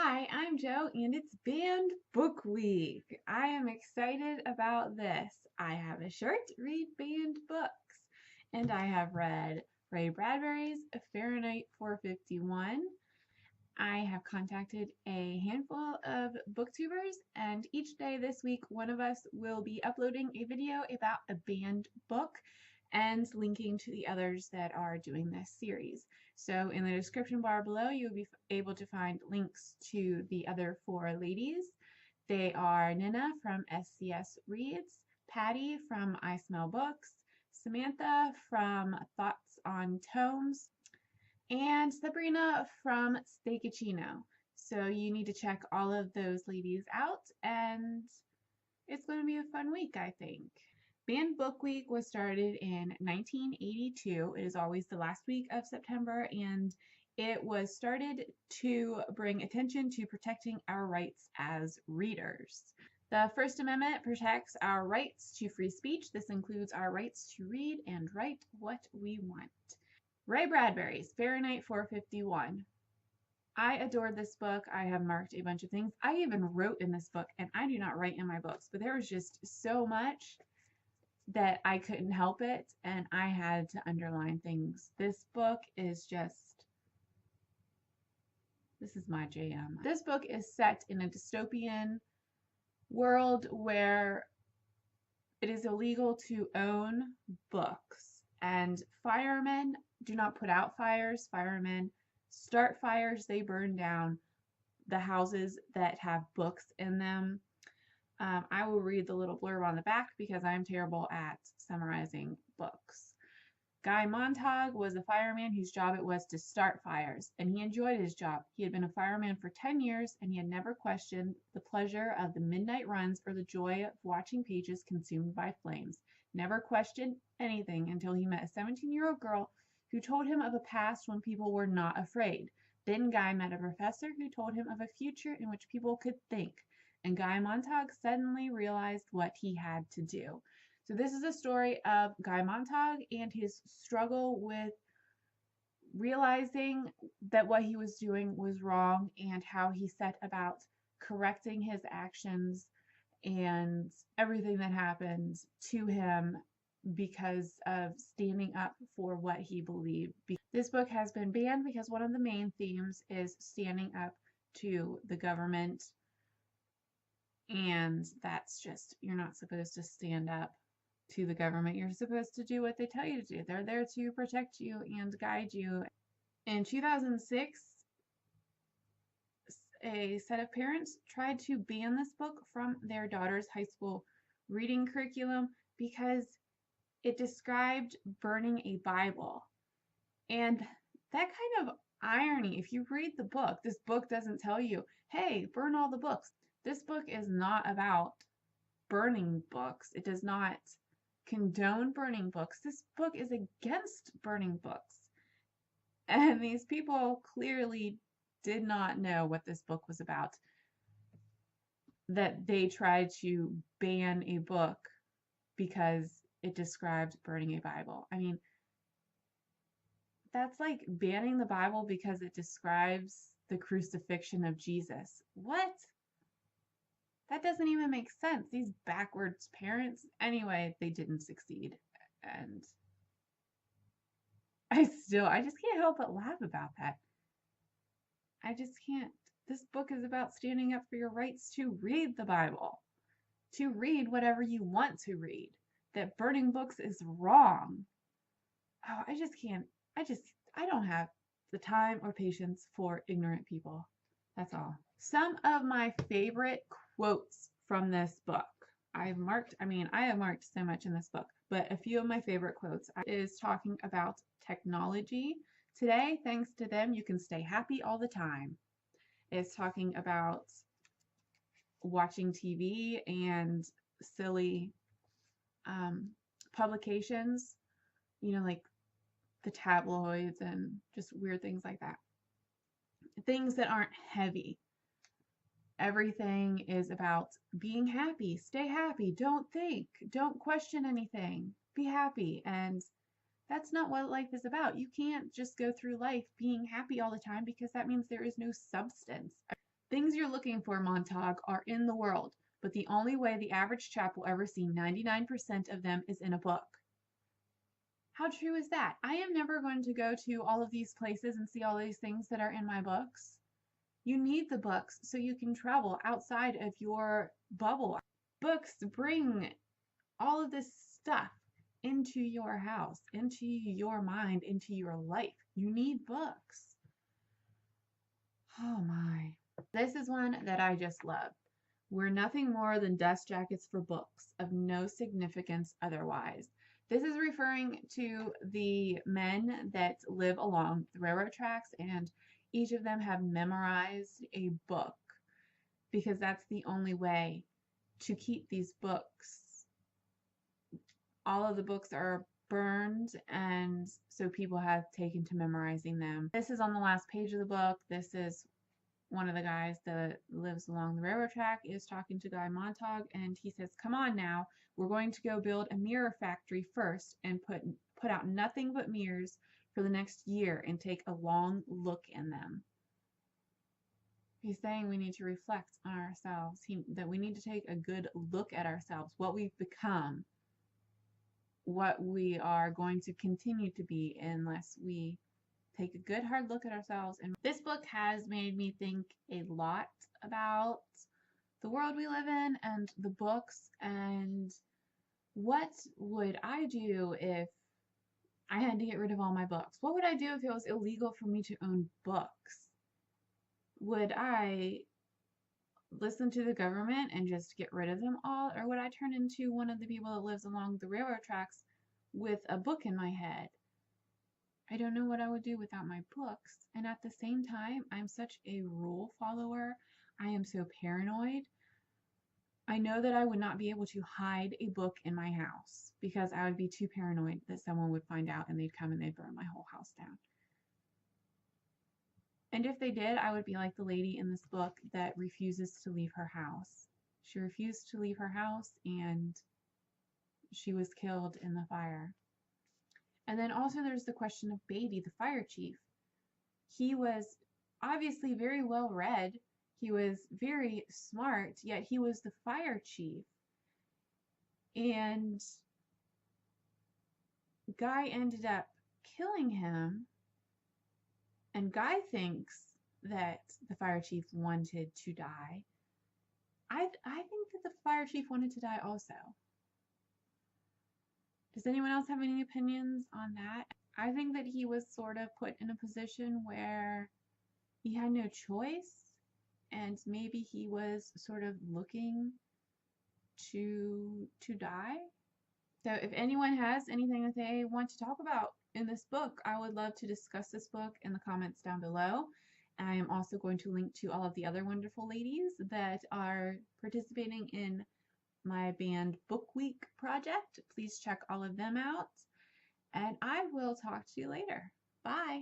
Hi, I'm Joe, and it's Banned Book Week. I am excited about this. I have a shirt, read banned books, and I have read Ray Bradbury's Fahrenheit 451. I have contacted a handful of booktubers, and each day this week, one of us will be uploading a video about a banned book and linking to the others that are doing this series. So in the description bar below, you'll be able to find links to the other four ladies. They are Nina from SCSReads, Patty from ISmellBooks, Samantha from Thoughts on Tomes, and Sabrina from Steakuccino. So you need to check all of those ladies out, and it's going to be a fun week, I think. Banned Book Week was started in 1982. It is always the last week of September, and it was started to bring attention to protecting our rights as readers. The First Amendment protects our rights to free speech. This includes our rights to read and write what we want. Ray Bradbury's Fahrenheit 451. I adored this book. I have marked a bunch of things. I even wrote in this book, and I do not write in my books, but there was just so much that I couldn't help it, and I had to underline things. This book is just, this is my jam. This book is set in a dystopian world where it is illegal to own books, and firemen do not put out fires. Firemen start fires. They burn down the houses that have books in them. I will read the little blurb on the back because I'm terrible at summarizing books. Guy Montag was a fireman whose job it was to start fires, and he enjoyed his job. He had been a fireman for 10 years, and he had never questioned the pleasure of the midnight runs or the joy of watching pages consumed by flames. Never questioned anything until he met a 17-year-old girl who told him of a past when people were not afraid. Then Guy met a professor who told him of a future in which people could think. And Guy Montag suddenly realized what he had to do. So this is a story of Guy Montag and his struggle with realizing that what he was doing was wrong and how he set about correcting his actions and everything that happened to him because of standing up for what he believed. This book has been banned because one of the main themes is standing up to the government. And that's just, you're not supposed to stand up to the government. You're supposed to do what they tell you to do. They're there to protect you and guide you. In 2006, a set of parents tried to ban this book from their daughter's high school reading curriculum because it described burning a Bible. And that kind of irony, if you read the book, this book doesn't tell you, hey, burn all the books. This book is not about burning books. It does not condone burning books. This book is against burning books. And these people clearly did not know what this book was about, that they tried to ban a book because it described burning a Bible. I mean, that's like banning the Bible because it describes the crucifixion of Jesus. What? That doesn't even make sense. These backwards parents. Anyway, they didn't succeed. And I just can't help but laugh about that. I just can't. This book is about standing up for your rights to read the Bible, to read whatever you want to read. That burning books is wrong. Oh, I just can't. I don't have the time or patience for ignorant people. That's all. Some of my favorite quotes from this book. I have marked so much in this book, but a few of my favorite quotes is talking about technology. Today, thanks to them, you can stay happy all the time. It's talking about watching TV and silly publications, like the tabloids and just weird things like that. Things that aren't heavy. Everything is about being happy. Stay happy. Don't think. Don't question anything. Be happy. And that's not what life is about. You can't just go through life being happy all the time because that means there is no substance. Things things you're looking for, Montauk, are in the world, but the only way the average chap will ever see 99% of them is in a book. How true is that? I am never going to go to all of these places and see all these things that are in my books. You need the books so you can travel outside of your bubble. Books bring all of this stuff into your house, into your mind, into your life. You need books. Oh my. This is one that I just love. We're nothing more than dust jackets for books, of no significance otherwise. This is referring to the men that live along the railroad tracks, and each of them have memorized a book because that's the only way to keep these books. All of the books are burned, and so people have taken to memorizing them. This is on the last page of the book. This is one of the guys that lives along the railroad track is talking to Guy Montauk, and he says, "Come on now, we're going to go build a mirror factory first and put out nothing but mirrors for the next year and take a long look in them." He's saying we need to reflect on ourselves, that we need to take a good look at ourselves, what we've become, what we are going to continue to be unless we take a good hard look at ourselves. And this book has made me think a lot about the world we live in and the books, and what would I do if I had to get rid of all my books? What would I do if it was illegal for me to own books? Would I listen to the government and just get rid of them all, or would I turn into one of the people that lives along the railroad tracks with a book in my head? I don't know what I would do without my books, and at the same time, I'm such a rule follower. I am so paranoid. I know that I would not be able to hide a book in my house because I would be too paranoid that someone would find out and they'd come and they'd burn my whole house down. And if they did, I would be like the lady in this book that refuses to leave her house. She refused to leave her house and she was killed in the fire. And then also there's the question of Beatty, the fire chief. He was obviously very well read. He was very smart, yet he was the fire chief. And Guy ended up killing him. And Guy thinks that the fire chief wanted to die. I think that the fire chief wanted to die also. Does anyone else have any opinions on that? I think that he was sort of put in a position where he had no choice, and maybe he was sort of looking to die. So if anyone has anything that they want to talk about in this book, I would love to discuss this book in the comments down below. I am also going to link to all of the other wonderful ladies that are participating in my band book week project. Please check all of them out, and I will talk to you later. Bye.